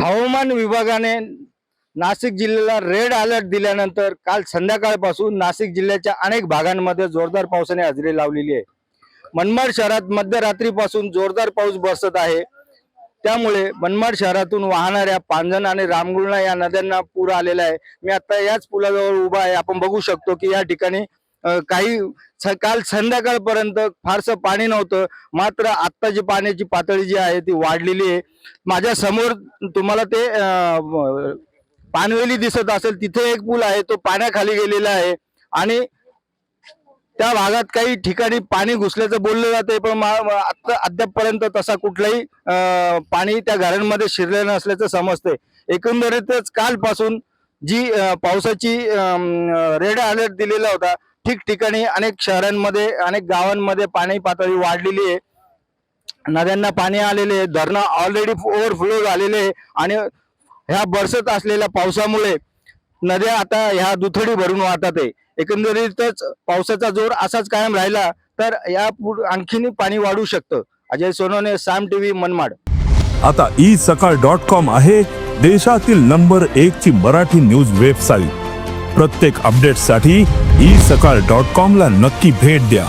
हवामान विभागाने नाशिक जिल्ह्याला रेड अलर्ट दिल्यानंतर काल संध्याकाळपासून नाशिक जिल्ह्याच्या अनेक भागांमध्ये जोरदार पावसाने हजेरी लावलेली आहे। मनमाड शहरात मध्यरात्रीपासून जोरदार पाऊस बरसत आहे। त्यामुळे मनमाड शहरातून वाहणाऱ्या पांझण आणि रामगुळणा या नद्यांना पूर आलेला आहे। मी आता याच पुलाजवळ उभा आहे। आपण बघू शकतो की या ठिकाणी काल संध्याकाळपर्यंत फारसं पाणी नव्हतं, मात्र आत्ताची पाण्याची पातळी जी आहे ती वाढलेली आहे। माझ्या समोर तुम्हाला ते पानवेली दिसत असेल, तिथे एक पूल आहे तो पाण्याखाली गेलेला आहे आणि त्या भागात काही ठिकाणी पाणी घुसल्याचं बोललं जाते, पण अद्यापपर्यंत तसा कुठलाही पाणी त्या घरांमध्ये शिरलेलं नसल्याचं समजते। एकंदरीतच कालपासून जी पावसाची रेड अलर्ट दिलेला होता, ठिकठिकाणी अनेक शहरांमध्ये अनेक गावांमध्ये पाणी पातळी वाढलेली आहे। नद्यांना पाणी आलेले आहे, धरणं ऑलरेडी ओव्हरफ्लो झालेले आहे आणि ह्या बरसत असलेल्या पावसामुळे नद्या आता ह्या दुथडी भरून वाहतात आहे। एकंदरीतच पावसाचा जोर असाच कायम राहिला तर या आणखीन पाणी वाढू शकतं। अजय सोनवणे, साम टीव्ही, मनमाड। आता isakal.com आहे देशातील नंबर 1 ची मराठी न्यूज वेबसाईट। प्रत्येक अपडेटसाठी isakal.com ला नक्की भेट द्या।